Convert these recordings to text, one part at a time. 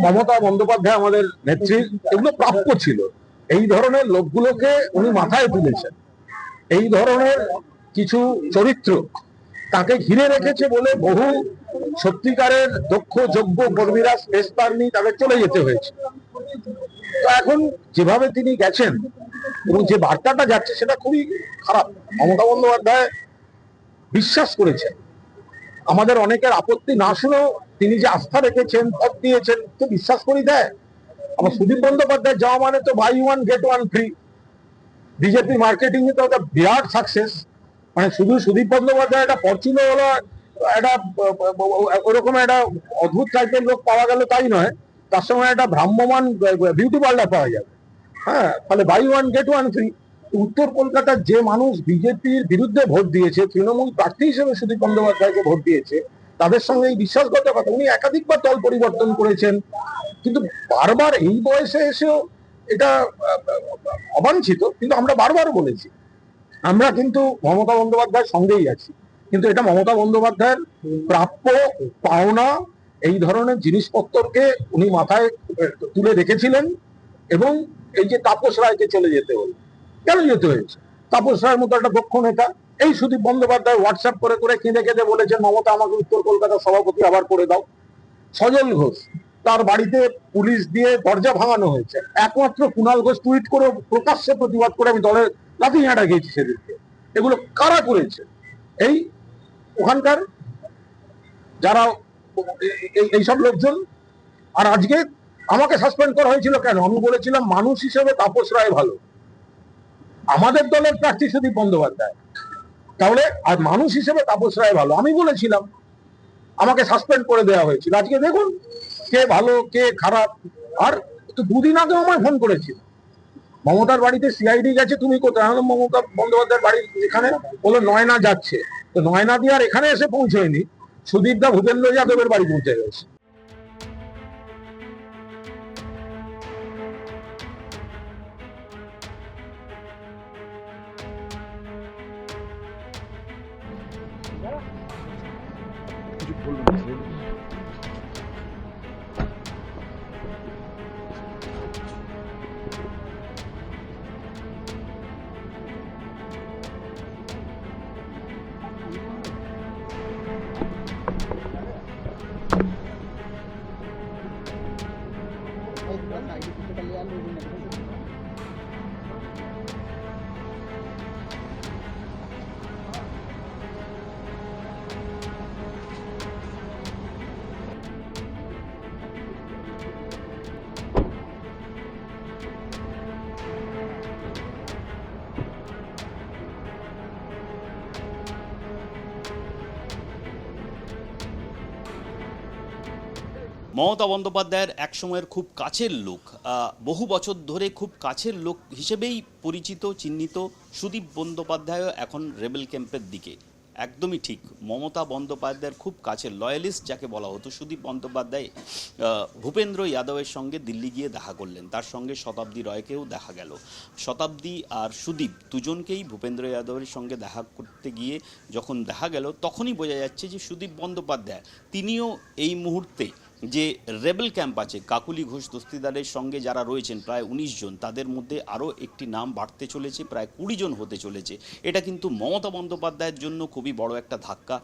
মমতা বন্দ্যোপাধ্যায় আমাদের নেত্রী, এগুলো প্রাপ্য ছিল। এই ধরনের লোকগুলোকে উনি মাথায় তুলেছেন। এই ধরনের কিছু চরিত্র তাকে ঘিরে রেখেছে বলে বহু সত্যিকারের দক্ষ যোগ্য কর্মীরা স্পেস পাননি, তাদের চলে যেতে হয়েছে। তো এখন যেভাবে তিনি গেছেন এবং যে বার্তাটা যাচ্ছে সেটা খুবই খারাপ। মমতা বন্দ্যোপাধ্যায় বিশ্বাস করেছেন, আমাদের অনেকের আপত্তি না শুনেও তিনি যে আস্থা রেখেছেন, পথ দিয়েছেন, তো বিশ্বাস করি দেয়। আবার সুদীপ বন্দ্যোপাধ্যায় যাওয়া মানে তো buy one get one free. BJP marketing এ তো একটা বিরাট সাকসেস। মানে শুধু সুদীপ বন্দ্যোপাধ্যায় একটা ফরচুনার হলো, একটা ওরকম একটা অদ্ভুত টাইপের লোক পাওয়া গেল তাই নয়, তার সঙ্গে একটা ভ্রাম্যমান বিউটি পার্লার পাওয়া যাবে। হ্যাঁ, তাহলে buy one get one free. উত্তর কলকাতার যে মানুষ বিজেপির বিরুদ্ধে ভোট দিয়েছে, তৃণমূল প্রার্থী হিসেবে সুদীপ বন্দ্যোপাধ্যায়কে ভোট দিয়েছে, তাদের সঙ্গে এই বিশ্বাসঘাতকতা। উনি একাধিকবার দল পরিবর্তন করেছেন, কিন্তু বারবার এই বয়সে এসেও এটা অবাঞ্ছিত। কিন্তু আমরা বারবার বলেছি, আমরা কিন্তু মমতা বন্দ্যোপাধ্যায়ের সঙ্গেই আছি, কিন্তু এটা মমতা বন্দ্যোপাধ্যায়ের প্রাপ্য পাওনা। এই ধরনের জিনিসপত্রকে উনি মাথায় তুলে রেখেছিলেন। এবং এই যে তাপস রায়কে চলে যেতে হলো, কেন যেতে হয়েছে? তাপস রায়ের মতো একটা দক্ষ নেতা। এই সুদীপ বন্দ্যোপাধ্যায় হোয়াটসঅ্যাপ করে করে কেঁদে কেঁদে বলেছেন, মমতা আমাকে উত্তর কলকাতার সভাপতি আবার করে দাও। সজল ঘোষ, তার বাড়িতে পুলিশ দিয়ে দরজা ভাঙানো হয়েছে। একমাত্র কুণাল ঘোষ টুইট করে প্রকাশ্যে প্রতিবাদ করে, আমি দলের লাঠি ঝাঁটা গেছি সেদিনকে। এগুলো কারা করেছে? এই ওখানকার যারা এইসব লোকজন। আর আজকে আমাকে সাসপেন্ড করা হয়েছিল কেন? আমি বলেছিলাম মানুষ হিসেবে তাপস রায় ভালো, আমাদের দলের প্রার্থী সুদীপ বন্দ্যোপাধ্যায়। তাহলে আর মানুষ হিসেবে তাপস রায় ভালো আমি বলেছিলাম, আমাকে সাসপেন্ড করে দেওয়া হয়েছিল। আজকে দেখুন কে ভালো কে খারাপ। আর তো দুদিন আগে আমায় ফোন করেছিল, মমতার বাড়িতে সিআইডি গেছে, তুমি কোথায়? মমতা বন্দ্যোপাধ্যায়ের বাড়ি এখানে, বলো নয়না যাচ্ছে। তো নয়না দিয়ে আর এখানে এসে পৌঁছয়নি, সুদীপ দা ভূপেন্দ্র যাদবের বাড়ি পৌঁছে গেছে। মমতা বন্দ্যোপাধ্যায়ের এক সময়ের খুব কাছের লোক, বহু বছর ধরে খুব কাছের লোক হিসেবেই পরিচিত চিহ্নিত সুদীপ বন্দ্যোপাধ্যায়ও এখন রেবেল ক্যাম্পের দিকে। একদমই ঠিক, মমতা বন্দ্যোপাধ্যায়ের খুব কাছের লয়ালিস্ট যাকে বলা হতো সুদীপ বন্দ্যোপাধ্যায় ভূপেন্দ্র যাদবের সঙ্গে দিল্লি গিয়ে দেখা করলেন। তার সঙ্গে শতাব্দী রয়কেও দেখা গেল। শতাব্দী আর সুদীপ দুজনকেই ভূপেন্দ্র যাদবের সঙ্গে দেখা করতে গিয়ে যখন দেখা গেল, তখনই বোঝা যাচ্ছে যে সুদীপ বন্দ্যোপাধ্যায় তিনিও এই মুহূর্তে যে রেবেল ক্যাম্প আছে, কাকুলি ঘোষ দস্তিদারের সঙ্গে যারা রয়েছেন প্রায় ১৯ জন, তাদের মধ্যে আরও একটি নাম বাড়তে চলেছে, প্রায় ২০ জন হতে চলেছে। এটা কিন্তু মমতা বন্দ্যোপাধ্যায়ের জন্য খুবই বড় একটা ধাক্কা।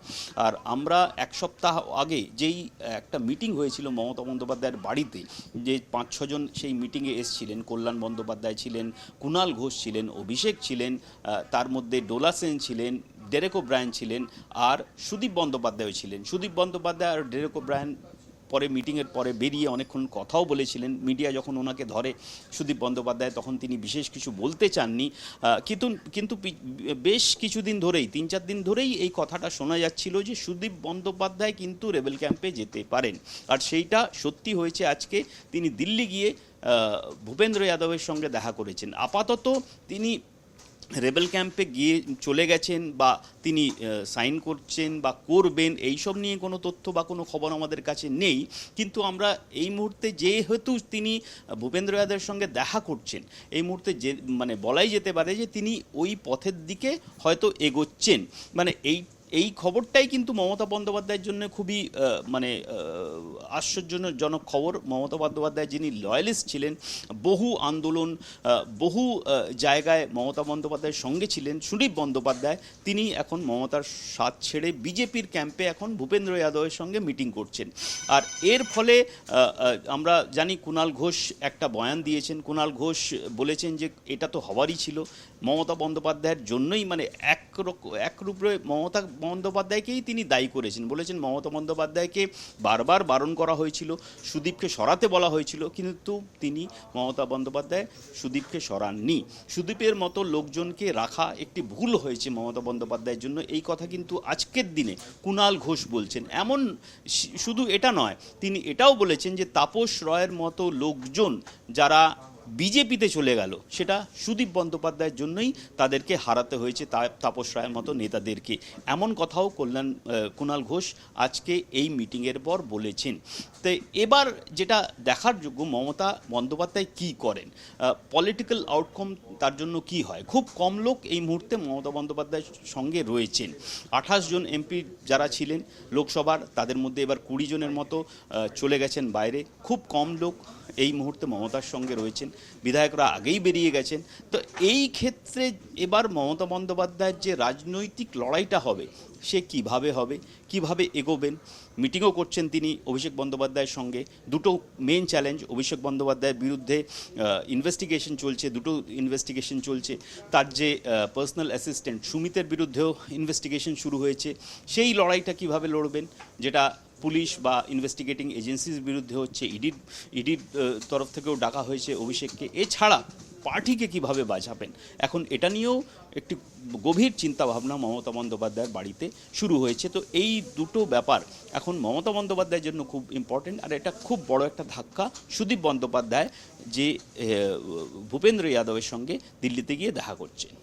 আর আমরা এক সপ্তাহ আগে যেই একটা মিটিং হয়েছিল মমতা বন্দ্যোপাধ্যায়ের বাড়িতে, যে ৫-৬ জন সেই মিটিংয়ে এসেছিলেন, কল্যাণ বন্দ্যোপাধ্যায় ছিলেন, কুণাল ঘোষ ছিলেন, অভিষেক ছিলেন, তার মধ্যে ডোলা সেন ছিলেন, ডেরেক ওব্রায়েন ছিলেন, আর সুদীপ বন্দ্যোপাধ্যায় ছিলেন। সুদীপ বন্দ্যোপাধ্যায় আর ডেরেক ওব্রায়েন পরে মিটিংয়ের পরে বেরিয়ে অনেকক্ষণ কথাও বলেছিলেন। মিডিয়া যখন ওনাকে ধরে সুদীপ বন্দ্যোপাধ্যায়, তখন তিনি বিশেষ কিছু বলতে চাননি। কিন্তু বেশ কিছুদিন ধরেই, ৩-৪ দিন ধরেই এই কথাটা শোনা যাচ্ছিল যে সুদীপ বন্দ্যোপাধ্যায় কিন্তু রেবেল ক্যাম্পে যেতে পারেন। আর সেইটা সত্যি হয়েছে। আজকে তিনি দিল্লি গিয়ে ভূপেন্দ্র যাদবের সঙ্গে দেখা করেছেন। আপাতত তিনি রেবেল ক্যাম্পে গিয়ে চলে গেছেন বা তিনি সাইন করছেন বা করবেন, এইসব নিয়ে কোনো তথ্য বা কোনো খবর আমাদের কাছে নেই। কিন্তু আমরা এই মুহূর্তে যেহেতু তিনি ভূপেন্দ্র যাদবের সঙ্গে দেখা করছেন, এই মুহূর্তে যে মানে বলাই যেতে পারে যে তিনি ওই পথের দিকে হয়তো এগোচ্ছেন। মানে এই খবরটাই কিন্তু মমতা বন্দ্যোপাধ্যায়ের জন্য খুবই আশ্চর্যজনক খবর। মমতা বন্দ্যোপাধ্যায় যিনি লয়ালিস্ট ছিলেন, বহু আন্দোলন, বহু জায়গায় মমতা বন্দ্যোপাধ্যায়ের সঙ্গে ছিলেন সুদীপ বন্দ্যোপাধ্যায়, তিনি এখন মমতার সাথ ছেড়ে বিজেপির ক্যাম্পে এখন ভূপেন্দ্র যাদবের সঙ্গে মিটিং করছেন। আর এর ফলে আমরা জানি কুণাল ঘোষ একটা বয়ান দিয়েছেন। কুণাল ঘোষ বলেছেন যে এটা তো হওয়ারই ছিল, মমতা বন্দ্যোপাধ্যায়ের জন্যই, মানে একরূপে মমতা বন্দ্যোপাধ্যায়কেই তিনি দায়ী করেছেন। বলেছেন মমতা বন্দ্যোপাধ্যায়কে বারবার বারণ করা হয়েছিল, সুদীপকে সরাতে বলা হয়েছিল, কিন্তু তিনি মমতা বন্দ্যোপাধ্যায় সুদীপকে সরাননি। সুদীপের মতো লোকজনকে রাখা একটি ভুল হয়েছে মমতা বন্দ্যোপাধ্যায়ের জন্য, এই কথা কিন্তু আজকের দিনে কুণাল ঘোষ বলছেন। এমন শুধু এটা নয়, তিনি এটাও বলেছেন যে তাপস রয়ের মতো লোকজন যারা বিজেপিতে চলে গেল, সেটা সুদীপ বন্দ্যোপাধ্যায়ের জন্যই তাদেরকে হারাতে হয়েছে, তাপস রায়ের মতো নেতাদেরকে। এমন কথাও কুণাল ঘোষ আজকে এই মিটিংয়ের পর বলেছেন। তো এবার যেটা দেখার যোগ্য, মমতা বন্দ্যোপাধ্যায় কি করেন, পলিটিক্যাল আউটকাম তার জন্য কি হয়। খুব কম লোক এই মুহূর্তে মমতা বন্দ্যোপাধ্যায়ের সঙ্গে রয়েছেন। 28 জন এমপি যারা ছিলেন লোকসভার, তাদের মধ্যে এবার 20 জনের মতো চলে গেছেন বাইরে। খুব কম লোক এই মুহূর্তে মমতার সঙ্গে রয়েছেন, বিধায়করা আগেই বেরিয়ে গেছেন। তো এই ক্ষেত্রে এবার মমতা বন্দ্যোপাধ্যায়ের যে রাজনৈতিক লড়াইটা হবে, সে কিভাবে হবে, কিভাবে এগোবেন। মিটিংও করছেন তিনি অভিষেক বন্দ্যোপাধ্যায়ের সঙ্গে। দুটো মেন চ্যালেঞ্জ, অভিষেক বন্দ্যোপাধ্যায়ের বিরুদ্ধে ইনভেস্টিগেশন চলছে, দুটো ইনভেস্টিগেশন চলছে। তার যে পার্সোনাল অ্যাসিস্ট্যান্ট সুমিতের বিরুদ্ধেও ইনভেস্টিগেশন শুরু হয়েছে। সেই লড়াইটা কিভাবে লড়বেন, যেটা পুলিশ বা ইনভেস্টিগেটিং এজেন্সির বিরুদ্ধে হচ্ছে, ইডির তরফ থেকেও ডাকা হয়েছে অভিষেককে। এছাড়া পার্টিকে কিভাবে বাঁচাবেন, এখন এটা নিয়েও একটি গভীর চিন্তাভাবনা মমতা বন্দ্যোপাধ্যায়ের বাড়িতে শুরু হয়েছে। তো এই দুটো ব্যাপার এখন মমতা বন্দ্যোপাধ্যায়ের জন্য খুব ইম্পর্টেন্ট। আর এটা খুব বড় একটা ধাক্কা সুদীপ বন্দ্যোপাধ্যায়, যে ভূপেন্দ্র যাদবের সঙ্গে দিল্লিতে গিয়ে দেখা করছেন।